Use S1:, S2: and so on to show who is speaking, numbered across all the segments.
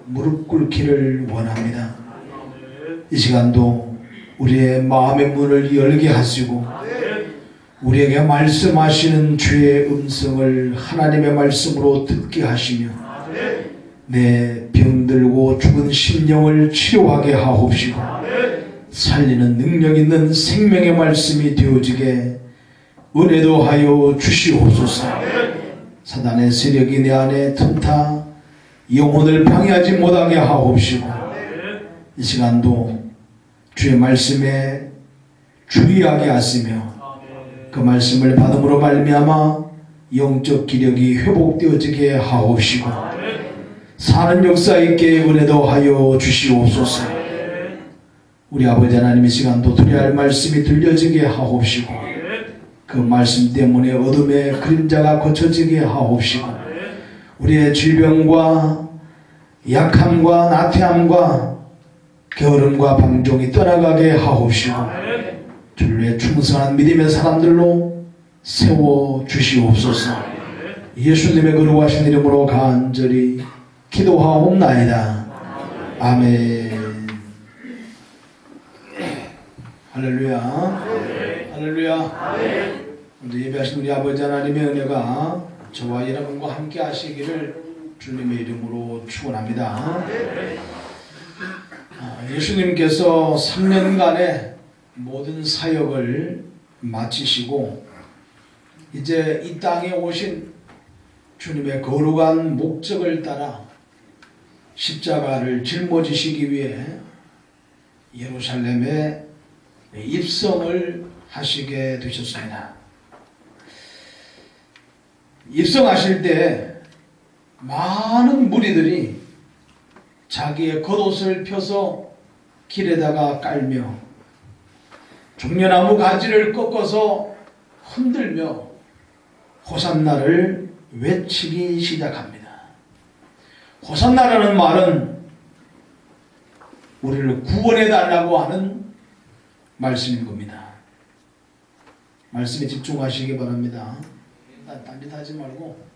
S1: 무릎 꿇기를 원합니다. 이 시간도 우리의 마음의 문을 열게 하시고 우리에게 말씀하시는 주의 음성을 하나님의 말씀으로 듣게 하시며 내 병들고 죽은 심령을 치료하게 하옵시고 살리는 능력 있는 생명의 말씀이 되어지게 은혜도 하여 주시옵소서. 사단의 세력이 내 안에 틈타 영혼을 방해하지 못하게 하옵시고 이 시간도 주의 말씀에 주의하게 하시며 그 말씀을 받음으로 말미암아 영적 기력이 회복되어지게 하옵시고 사는 역사 있게 은혜도 하여 주시옵소서. 우리 아버지 하나님 이 시간도 드려야 할 말씀이 들려지게 하옵시고 그 말씀 때문에 어둠의 그림자가 거쳐지게 하옵시고 우리의 질병과 약함과 나태함과 게으름과 방종이 떠나가게 하옵시고 주의 충성한 믿음의 사람들로 세워주시옵소서. 예수님의 거룩하신 이름으로 간절히 기도하옵나이다. 아멘. 할렐루야. 할렐루야. 오늘 예배하신 우리 아버지 하나님의 은혜가 저와 여러분과 함께 하시기를 주님의 이름으로 축원합니다. 예수님께서 3년간의 모든 사역을 마치시고 이제 이 땅에 오신 주님의 거룩한 목적을 따라 십자가를 짊어지시기 위해 예루살렘에 입성을 하시게 되셨습니다. 입성하실 때 많은 무리들이 자기의 겉옷을 펴서 길에다가 깔며 종려나무 가지를 꺾어서 흔들며 호산나를 외치기 시작합니다. 호산나라는 말은 우리를 구원해 달라고 하는 말씀인 겁니다. 말씀에 집중하시기 바랍니다. 딴짓하지 말고.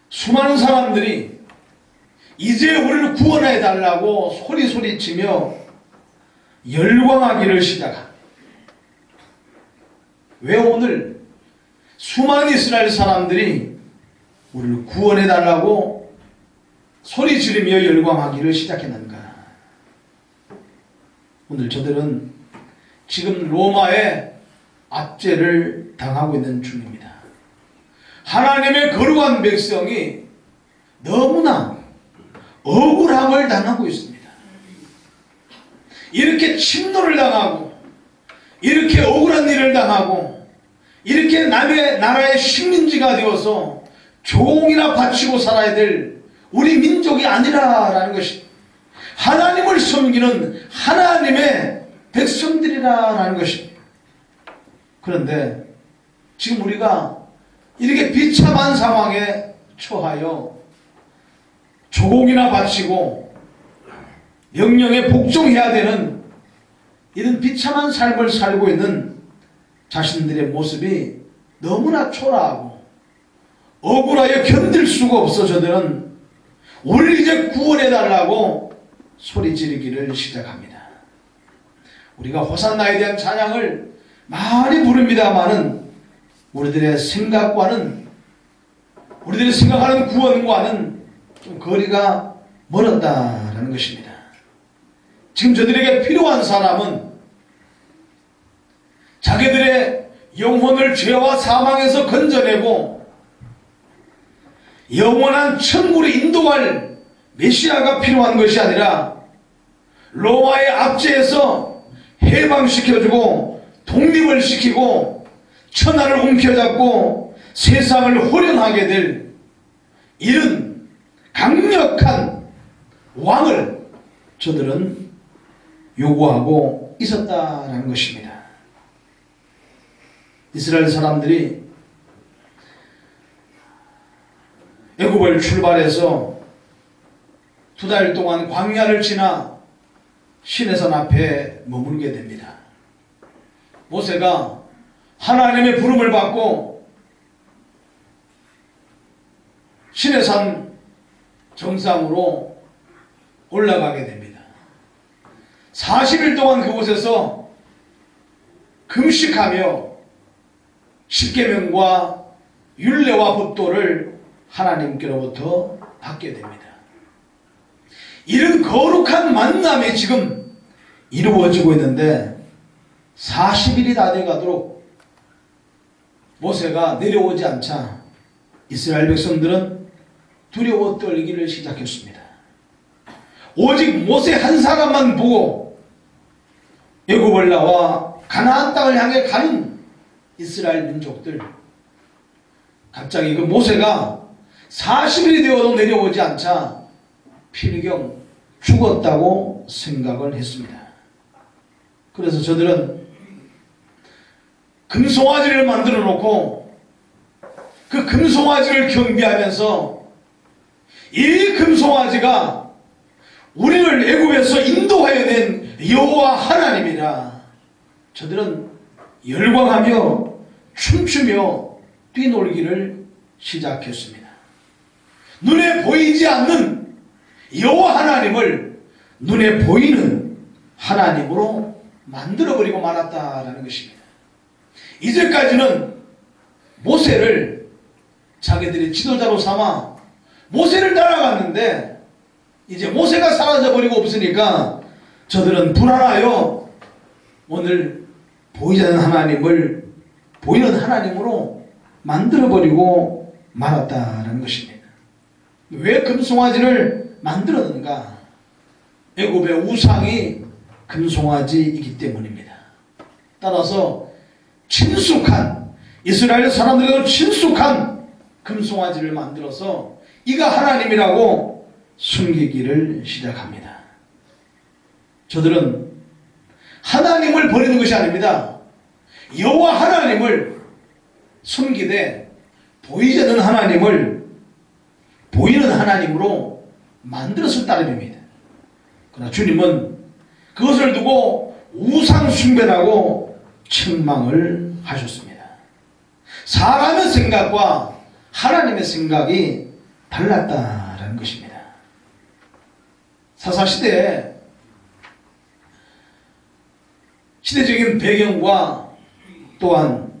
S1: 수많은 사람들이 이제 우리를 구원해 달라고 소리치며 열광하기를 시작합니다. 왜 오늘 수많은 이스라엘 사람들이 우리를 구원해 달라고 소리 지르며 열광하기를 시작했는가? 오늘 저들은 지금 로마의 압제를 당하고 있는 중입니다. 하나님의 거룩한 백성이 너무나 억울함을 당하고 있습니다. 이렇게 침노를 당하고 이렇게 억울한 일을 당하고 이렇게 남의 나라의 식민지가 되어서 종이나 바치고 살아야 될 우리 민족이 아니라라는 것이 하나님을 섬기는 하나님의 백성들이라는 것입니다. 그런데 지금 우리가 이렇게 비참한 상황에 처하여 조공이나 바치고 명령에 복종해야 되는 이런 비참한 삶을 살고 있는 자신들의 모습이 너무나 초라하고 억울하여 견딜 수가 없어 저들은 우리 이제 구원해달라고 소리 지르기를 시작합니다. 우리가 호산나에 대한 찬양을 많이 부릅니다마는 우리들의 생각과는 우리들이 생각하는 구원과는 좀 거리가 멀었다라는 것입니다. 지금 저들에게 필요한 사람은 자기들의 영혼을 죄와 사망에서 건져내고 영원한 천국으로 인도할 메시아가 필요한 것이 아니라 로마의 압제에서 해방시켜주고 독립을 시키고 천하를 움켜잡고 세상을 호령하게 될 이런 강력한 왕을 저들은 요구하고 있었다는 것입니다. 이스라엘 사람들이 애굽을 출발해서 2달 동안 광야를 지나 시내산 앞에 머물게 됩니다. 모세가 하나님의 부름을 받고 시내산 정상으로 올라가게 됩니다. 40일 동안 그곳에서 금식하며 십계명과 율례와 법도를 하나님께로부터 받게 됩니다. 이런 거룩한 만남이 지금 이루어지고 있는데 40일이 다 돼가도록 모세가 내려오지 않자 이스라엘 백성들은 두려워 떨기를 시작했습니다. 오직 모세 한 사람만 보고 애굽을 나와 가나안 땅을 향해 가는 이스라엘 민족들, 갑자기 그 모세가 40일이 되어도 내려오지 않자 필경 죽었다고 생각을 했습니다. 그래서 저들은 금송아지를 만들어 놓고 그 금송아지를 경배하면서 이 금송아지가 우리를 애굽에서 인도하여 낸 여호와 하나님이라 저들은 열광하며 춤추며 뛰놀기를 시작했습니다. 눈에 보이지 않는 여호와 하나님을 눈에 보이는 하나님으로 만들어버리고 말았다라는 것입니다. 이제까지는 모세를 자기들이 지도자로 삼아 모세를 따라갔는데 이제 모세가 사라져버리고 없으니까 저들은 불안하여 오늘 보이지 않는 하나님을 보이는 하나님으로 만들어버리고 말았다라는 것입니다. 왜 금송아지를 만들었는가? 애굽의 우상이 금송아지이기 때문입니다. 따라서 친숙한 이스라엘 사람들에게도 친숙한 금송아지를 만들어서 이가 하나님이라고 숨기기를 시작합니다. 저들은 하나님을 버리는 것이 아닙니다. 여호와 하나님을 숨기되 보이지 않는 하나님을 보이는 하나님으로 만들었을 따름입니다. 그러나 주님은 그것을 두고 우상 숭배라고 책망을 하셨습니다. 사람의 생각과 하나님의 생각이 달랐다라는 것입니다. 사사시대에 시대적인 배경과 또한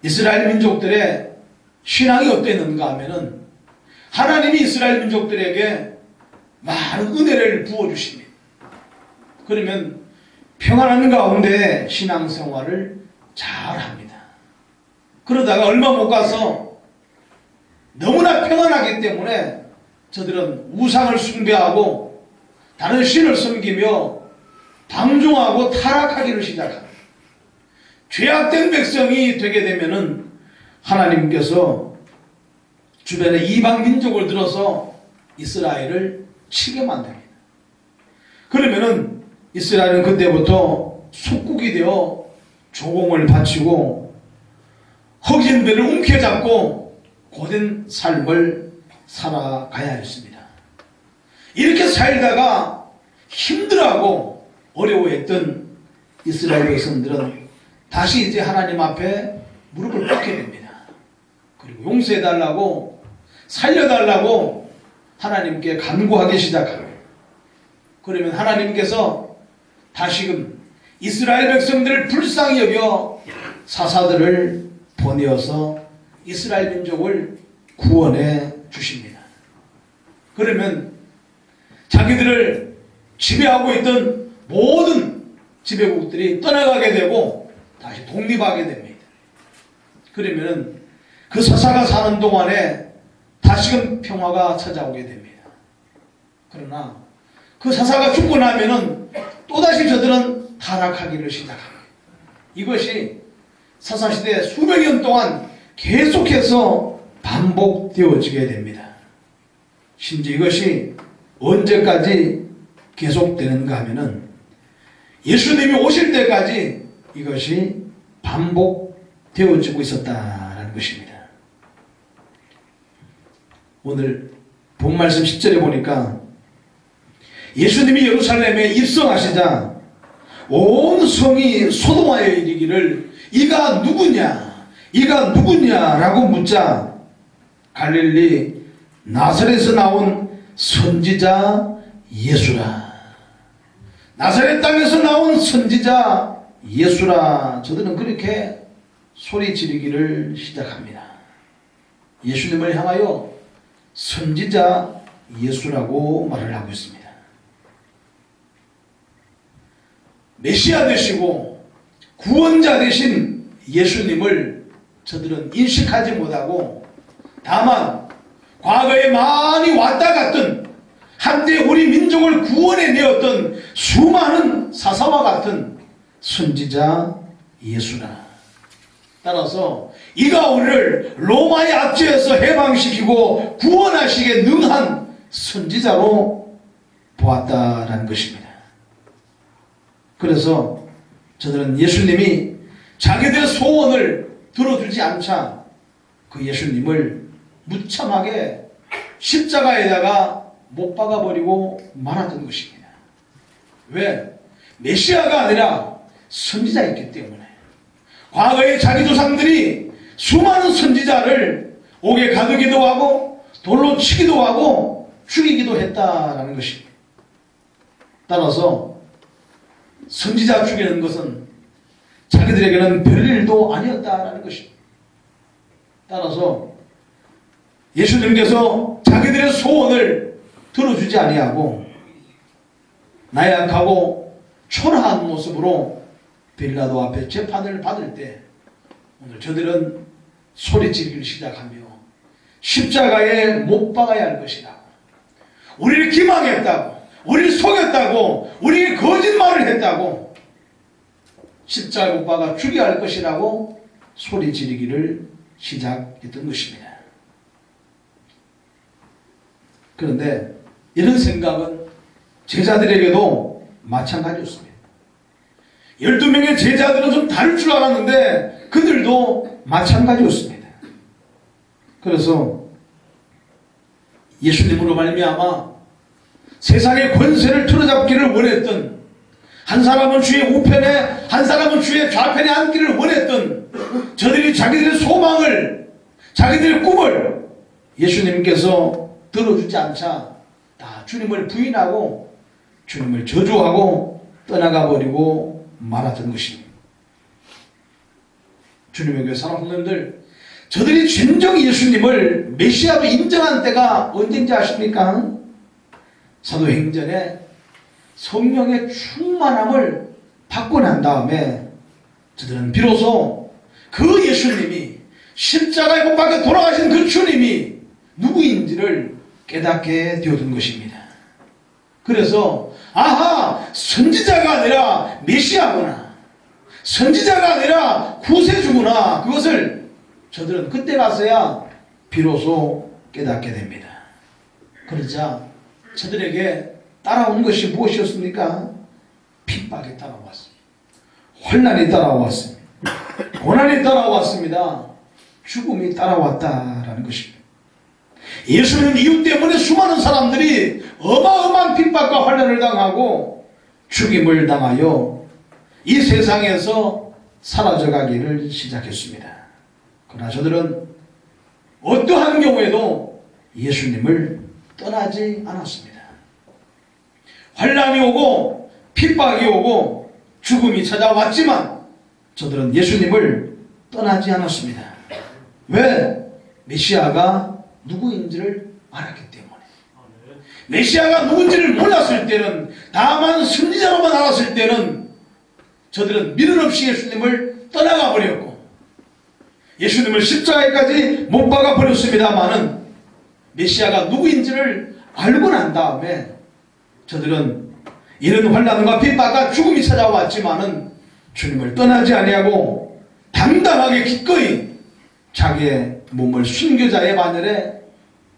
S1: 이스라엘 민족들의 신앙이 어땠는가 하면은 하나님이 이스라엘 민족들에게 많은 은혜를 부어주십니다. 그러면 평안한 가운데 신앙생활을 잘합니다. 그러다가 얼마 못 가서 너무나 평안하기 때문에 저들은 우상을 숭배하고 다른 신을 섬기며 방종하고 타락하기를 시작합니다. 죄악된 백성이 되게 되면은 하나님께서 주변에 이방 민족을 들어서 이스라엘을 치게 만듭니다. 그러면은 이스라엘은 그때부터 속국이 되어 조공을 바치고 흑인 배를 움켜잡고 고된 삶을 살아가야 했습니다. 이렇게 살다가 힘들어하고 어려워했던 이스라엘 백성들은 다시 이제 하나님 앞에 무릎을 꿇게 됩니다. 그리고 용서해달라고 살려달라고 하나님께 간구하기 시작합니다. 그러면 하나님께서 다시금 이스라엘 백성들을 불쌍히 여겨 사사들을 보내어서 이스라엘 민족을 구원해 주십니다. 그러면 자기들을 지배하고 있던 모든 지배국들이 떠나가게 되고 다시 독립하게 됩니다. 그러면 그 사사가 사는 동안에 다시금 평화가 찾아오게 됩니다. 그러나 그 사사가 죽고 나면은 또다시 저들은 타락하기를 시작합니다. 이것이 사사시대 수백 년 동안 계속해서 반복되어지게 됩니다. 심지어 이것이 언제까지 계속되는가 하면은 예수님이 오실 때까지 이것이 반복되어지고 있었다라는 것입니다. 오늘 본 말씀 10절에 보니까 예수님이 예루살렘에 입성하시자 온 성이 소동하여 이르기를 이가 누구냐 라고 묻자 갈릴리 나사렛에서 나온 선지자 예수라. 나사렛 땅에서 나온 선지자 예수라. 저들은 그렇게 소리 지르기를 시작합니다. 예수님을 향하여 선지자 예수라고 말을 하고 있습니다. 메시아 되시고 구원자 되신 예수님을 저들은 인식하지 못하고 다만 과거에 많이 왔다 갔던 한때 우리 민족을 구원해 내었던 수많은 사사와 같은 선지자 예수라. 따라서 이가 우리를 로마의 압제에서 해방시키고 구원하시기에 능한 선지자로 보았다라는 것입니다. 그래서 저들은 예수님이 자기들의 소원을 들어주지 않자 그 예수님을 무참하게 십자가에다가 못 박아버리고 말았던 것입니다. 왜? 메시아가 아니라 선지자였기 때문에. 과거에 자기 조상들이 수많은 선지자를 옥에 가두기도 하고 돌로 치기도 하고 죽이기도 했다라는 것입니다. 따라서 선지자 죽이는 것은 자기들에게는 별일도 아니었다라는 것입니다. 따라서 예수님께서 자기들의 소원을 들어주지 아니하고 나약하고 초라한 모습으로 빌라도 앞에 재판을 받을 때 오늘 저들은 소리지르기를 시작하며 십자가에 못 박아야 할 것이라고, 우리를 기망했다고, 우리를 속였다고, 우리에게 거짓말을 했다고, 십자가에 못 박아 죽여야 할 것이라고 소리지르기를 시작했던 것입니다. 그런데 이런 생각은 제자들에게도 마찬가지였습니다. 12명의 제자들은 좀 다를 줄 알았는데 그들도 마찬가지였습니다. 그래서 예수님으로 말미암아 세상의 권세를 틀어잡기를 원했던, 한 사람은 주의 우편에 한 사람은 주의 좌편에 앉기를 원했던 저들이 자기들의 소망을, 자기들의 꿈을 예수님께서 들어주지 않자 다 주님을 부인하고 주님을 저주하고 떠나가 버리고 말았던 것입니다. 주님의 교회 사랑하는, 저들이 진정 예수님을 메시아로 인정한 때가 언제인지 아십니까? 사도행전에 성령의 충만함을 받고 난 다음에 저들은 비로소 그 예수님이, 십자가에 못 박혀 돌아가신 그 주님이 누구인지를 깨닫게 되었던 것입니다. 그래서 아하, 선지자가 아니라 메시아구나, 선지자가 아니라 구세주구나, 그것을 저들은 그때 가서야 비로소 깨닫게 됩니다. 그러자 저들에게 따라온 것이 무엇이었습니까? 핍박이 따라왔습니다. 환난이 따라왔습니다. 고난이 따라왔습니다. 죽음이 따라왔다라는 것입니다. 예수님 이유 때문에 수많은 사람들이 어마어마한 핍박과 환난을 당하고 죽임을 당하여 이 세상에서 사라져가기를 시작했습니다. 그러나 저들은 어떠한 경우에도 예수님을 떠나지 않았습니다. 환난이 오고 핍박이 오고 죽음이 찾아왔지만 저들은 예수님을 떠나지 않았습니다. 왜? 메시아가 누구인지를 알았기 때문에. 메시아가 누군지를 몰랐을 때는, 다만 선지자로만 알았을 때는 저들은 미련 없이 예수님을 떠나가 버렸고 예수님을 십자가에까지 못 박아 버렸습니다마는 메시아가 누구인지를 알고 난 다음에 저들은 이런 환난과 핍박과 죽음이 찾아왔지만은 주님을 떠나지 아니하고 당당하게 기꺼이 자기의 몸을 순교자의 바늘에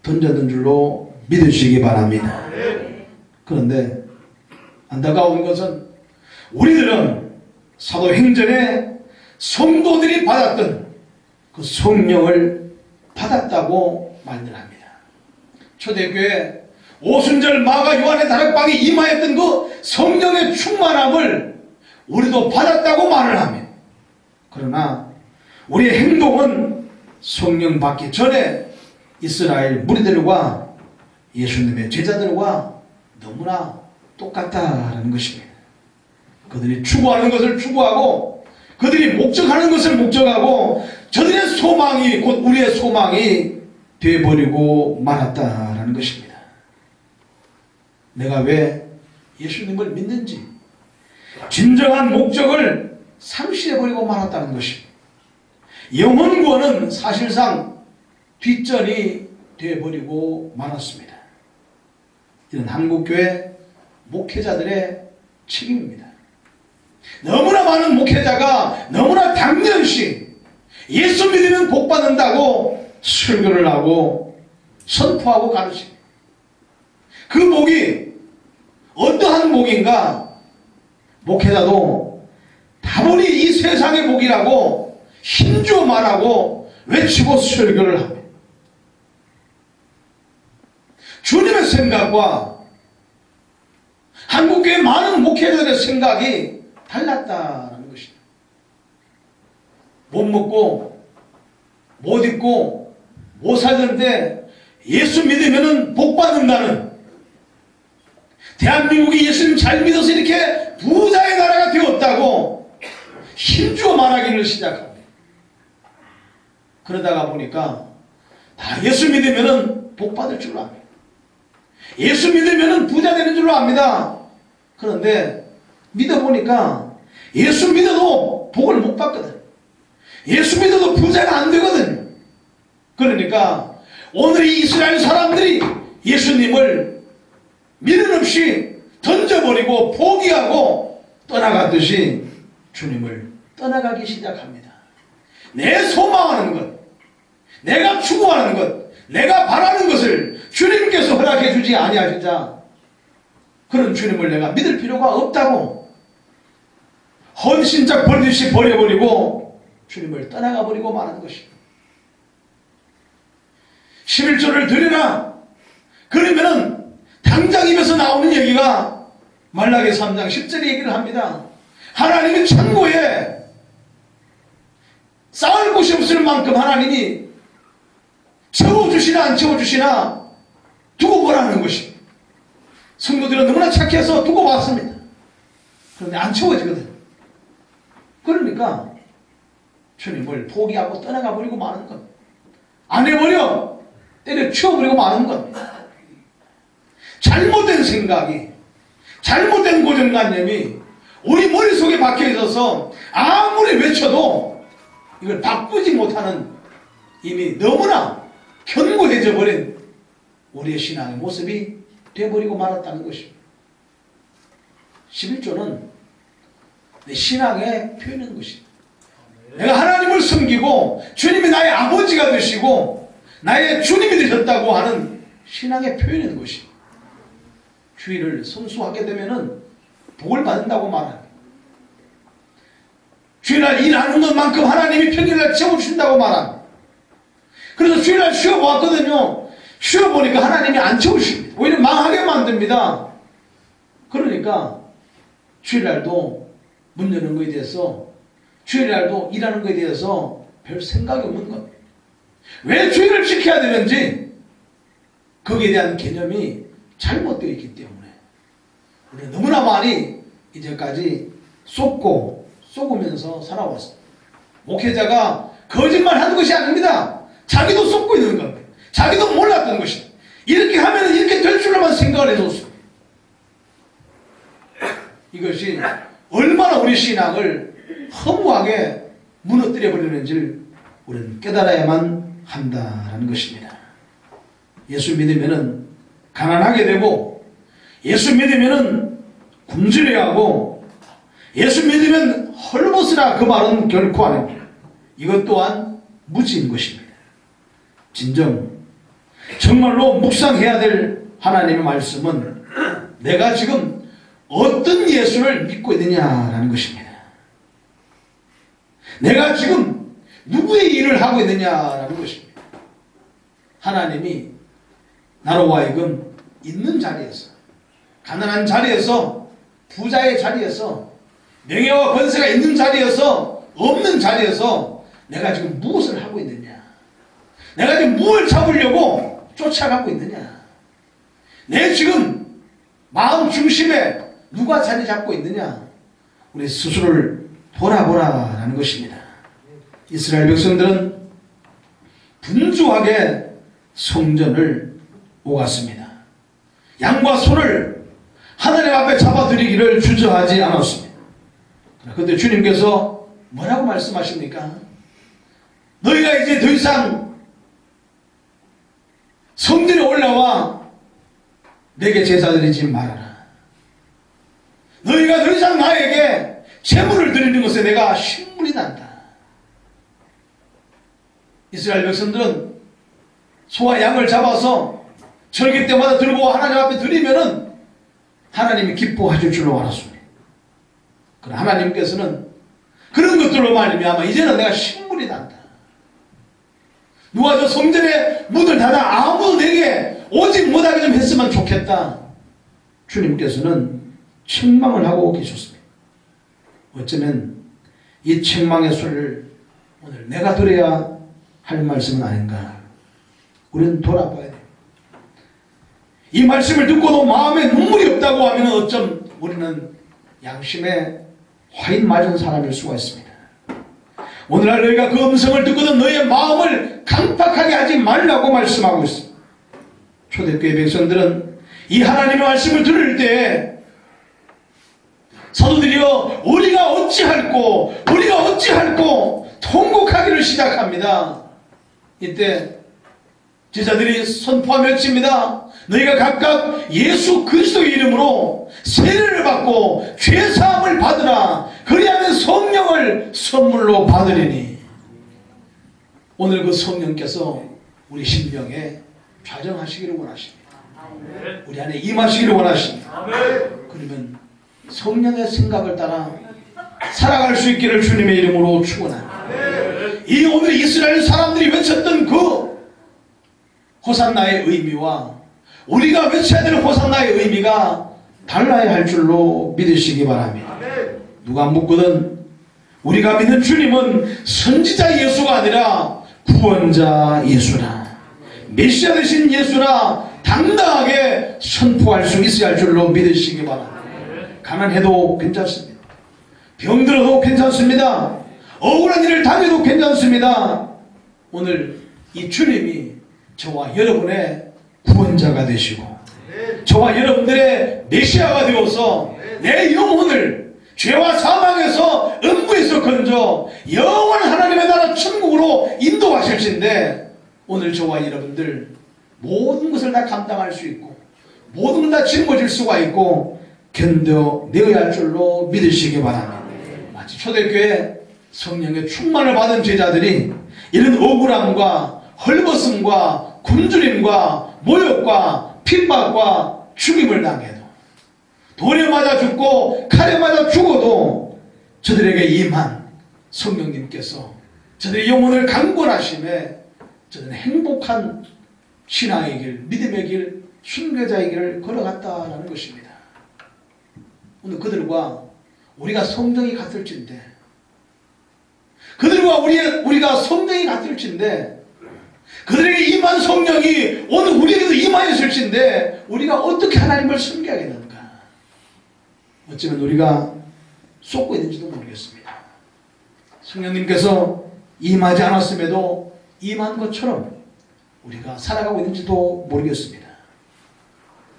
S1: 던졌는 줄로 믿으시기 바랍니다. 그런데 안타까운 것은 우리들은 사도행전에 성도들이 받았던 그 성령을 받았다고 말을 합니다. 초대교회 오순절 마가 요한의 다락방에 임하였던 그 성령의 충만함을 우리도 받았다고 말을 합니다. 그러나 우리의 행동은 성령 받기 전에 이스라엘 무리들과 예수님의 제자들과 너무나 똑같다라는 것입니다. 그들이 추구하는 것을 추구하고 그들이 목적하는 것을 목적하고 저들의 소망이 곧 우리의 소망이 되어버리고 말았다라는 것입니다. 내가 왜 예수님을 믿는지 진정한 목적을 상실해버리고 말았다는 것입니다. 영혼구원은 사실상 뒷전이 되어버리고 말았습니다. 이런 한국교회 목회자들의 책임입니다. 너무나 많은 목회자가 너무나 당연시 예수 믿으면 복받는다고 설교를 하고 선포하고 가르칩니다. 그 복이 어떠한 복인가? 목회자도 다분히 이 세상의 복이라고 힘주어 말하고 외치고 설교를 합니다. 주님의 생각과 한국교회 많은 목회자들의 생각이 달랐다는 것입니다. 못 먹고 못 입고 못 살던데 예수 믿으면 복 받는다는, 대한민국이 예수님 잘 믿어서 이렇게 부자의 나라가 되었다고 힘주어 말하기를 시작합니다. 그러다가 보니까 다 예수 믿으면 복 받을 줄로 압니다. 예수 믿으면 부자 되는 줄로 압니다. 그런데 믿어보니까 예수 믿어도 복을 못 받거든. 예수 믿어도 부자가 안 되거든요. 그러니까 오늘 이 이스라엘 사람들이 예수님을 미련 없이 던져버리고 포기하고 떠나갔듯이 주님을 떠나가기 시작합니다. 내 소망하는 것, 내가 추구하는 것, 내가 바라는 것을 주님께서 허락해 주지 아니하시자 그런 주님을 내가 믿을 필요가 없다고 헌신짝 벌듯이 버려버리고 주님을 떠나가 버리고 마는 것입니다. 11조를 드리라. 그러면은 당장 입에서 나오는 얘기가 말라기 3장 10절의 얘기를 합니다. 하나님은 창고에 쌓을 곳이 없을 만큼 하나님이 채워주시나 안 채워주시나 두고 보라는 것입니다. 성도들은 너무나 착해서 두고 봤습니다. 그런데 안 채워지거든. 그러니까 주님을 포기하고 떠나가 버리고 마는 겁니다. 안 해버려 때려 치워버리고 마는 겁니다. 잘못된 생각이, 잘못된 고정관념이 우리 머릿속에 박혀 있어서 아무리 외쳐도 이걸 바꾸지 못하는 이미 너무나 견고해져 버린 우리의 신앙의 모습이 되어버리고 말았다는 것입니다. 11조는 내 신앙에 표현하는 것입니다. 내가 하나님을 섬기고 주님이 나의 아버지가 되시고 나의 주님이 되셨다고 하는 신앙에 표현하는 것입니다. 주일을 성수하게 되면은 복을 받는다고 말합니다. 주일날 일하는 것만큼 하나님이 평일날 채워주신다고 말합니다. 그래서 주일날 쉬어보았거든요. 쉬어보니까 하나님이 안 채우십니다. 오히려 망하게 만듭니다. 그러니까 주일날도 문 여는 것에 대해서, 주일날도 일하는 것에 대해서 별 생각이 없는 겁니다. 왜 주일을 지켜야 되는지 거기에 대한 개념이 잘못되어 있기 때문에 우리는 너무나 많이 이제까지 속으면서 살아왔습니다. 목회자가 거짓말 하는 것이 아닙니다. 자기도 속고 있는 겁니다. 자기도 몰랐던 것입니다. 이렇게 하면 이렇게 될 줄로만 생각을 해줬습니다. 이것이 얼마나 우리 신앙을 허무하게 무너뜨려 버리는지를 우리는 깨달아야만 한다라는 것입니다. 예수 믿으면은 가난하게 되고, 예수 믿으면은 굶주려야 하고, 예수 믿으면 헐벗으라 그 말은 결코 아닙니다. 이것 또한 무지인 것입니다. 정말로 묵상해야 될 하나님의 말씀은 내가 지금 어떤 예수를 믿고 있느냐라는 것입니다. 내가 지금 누구의 일을 하고 있느냐라는 것입니다. 하나님이 나로 하여금 있는 자리에서, 가난한 자리에서, 부자의 자리에서, 명예와 권세가 있는 자리에서, 없는 자리에서 내가 지금 무엇을 하고 있느냐, 내가 지금 무엇을 잡으려고 쫓아가고 있느냐? 내 지금 마음 중심에 누가 자리 잡고 있느냐? 우리 스스로를 돌아보라라는 것입니다. 이스라엘 백성들은 분주하게 성전을 오갔습니다. 양과 소를 하나님 앞에 잡아드리기를 주저하지 않았습니다. 그런데 주님께서 뭐라고 말씀하십니까? 너희가 이제 더 이상 성전에 올라와 내게 제사 드리지 말아라. 너희가 더 이상 나에게 제물을 드리는 것에 내가 신물이 난다. 이스라엘 백성들은 소와 양을 잡아서 절기 때마다 들고 하나님 앞에 드리면은 하나님이 기뻐하실 줄로 알았습니다. 그러나 하나님께서는 그런 것들로 말미암아 이제는 내가 신물이 난다. 누가 저 성전에 문을 닫아 아무도 내게 오지 못하게 좀 했으면 좋겠다. 주님께서는 책망을 하고 계셨습니다. 어쩌면 이 책망의 소리를 오늘 내가 들어야 할 말씀은 아닌가. 우리는 돌아봐야 됩니다. 이 말씀을 듣고도 마음에 눈물이 없다고 하면 어쩜 우리는 양심에 화인 맞은 사람일 수가 있습니다. 오늘날 너희가 그 음성을 듣거든 너희의 마음을 강팍하게 하지 말라고 말씀하고 있습니다. 초대교회 백성들은 이 하나님의 말씀을 들을 때 사도들이여 우리가 어찌할꼬 우리가 어찌할꼬 통곡하기를 시작합니다. 이때 제자들이 선포하며 외칩니다. 너희가 각각 예수 그리스도의 이름으로 세례를 받고 죄사함을 받으라. 그리하면 성령을 선물로 받으리니. 오늘 그 성령께서 우리 심령에 좌정하시기를 원하십니다. 우리 안에 임하시기를 원하십니다. 그러면 성령의 생각을 따라 살아갈 수 있기를 주님의 이름으로 축원합니다. 이 오늘 이스라엘 사람들이 외쳤던 그 호산나의 의미와 우리가 외쳐야 되는 호산나의 의미가 달라야 할 줄로 믿으시기 바랍니다. 누가 묻거든 우리가 믿는 주님은 선지자 예수가 아니라 구원자 예수라, 메시아 되신 예수라 당당하게 선포할 수 있어야 할 줄로 믿으시기 바랍니다. 가난해도 괜찮습니다. 병들어도 괜찮습니다. 억울한 일을 당해도 괜찮습니다. 오늘 이 주님이 저와 여러분의 구원자가 되시고 저와 여러분들의 메시아가 되어서 내 영혼을 죄와 사망에서 음부에서 건져 영원 하나님의 나라 천국으로 인도하실 텐데 오늘 저와 여러분들 모든 것을 다 감당할 수 있고 모든 걸 다 짊어질 수가 있고 견뎌내어야 할 줄로 믿으시기 바랍니다. 마치 초대교회 성령의 충만을 받은 제자들이 이런 억울함과 헐벗음과 굶주림과 모욕과 핍박과 죽임을 당해도 돌에 맞아 죽고 칼에 맞아 죽어도 저들에게 임한 성령님께서 저들의 영혼을 강권하심에 저들은 행복한 신앙의 길, 믿음의 길, 순교자의 길을 걸어갔다라는 것입니다. 오늘 그들과 우리가 성정이 같을진데 그들과 우리가 성정이 같을진데 그들에게 임한 성령이 오늘 우리에게도 임하였을진데 우리가 어떻게 하나님을 섬기하겠는가? 어쩌면 우리가 쏟고 있는지도 모르겠습니다. 성령님께서 임하지 않았음에도 임한 것처럼 우리가 살아가고 있는지도 모르겠습니다.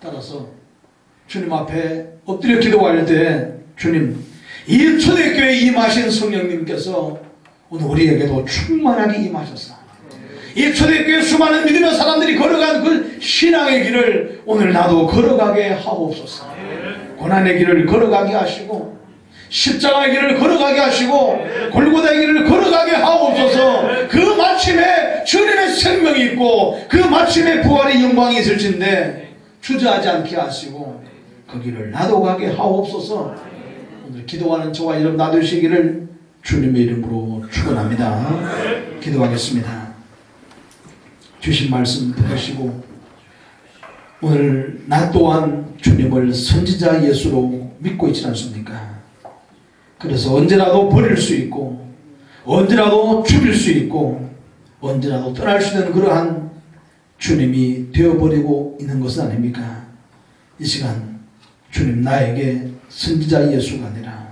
S1: 따라서 주님 앞에 엎드려 기도할 때 주님, 이 초대교회에 임하신 성령님께서 오늘 우리에게도 충만하게 임하셨사. 이 초대교회 수많은 믿음의 사람들이 걸어간 그 신앙의 길을 오늘 나도 걸어가게 하옵소서. 고난의 길을 걸어가게 하시고 십자가의 길을 걸어가게 하시고 골고다의 길을 걸어가게 하옵소서. 그 마침에 주님의 생명이 있고 그 마침에 부활의 영광이 있을진데 주저하지 않게 하시고 그 길을 나도 가게 하옵소서. 오늘 기도하는 저와 여러분 나누시기를 주님의 이름으로 축원합니다. 기도하겠습니다. 주신 말씀 들으시고 오늘 나 또한 주님을 선지자 예수로 믿고 있지 않습니까? 그래서 언제라도 버릴 수 있고 언제라도 죽일 수 있고 언제라도 떠날 수 있는 그러한 주님이 되어버리고 있는 것은 아닙니까? 이 시간 주님 나에게 선지자 예수가 아니라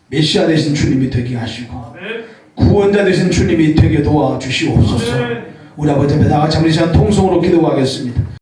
S1: 메시아 되신 주님이 되게 하시고 구원자 되신 주님이 되게 도와주시옵소서. 우리 아버지 앞에 다 같이 한번 이 시간 통성으로 기도하겠습니다.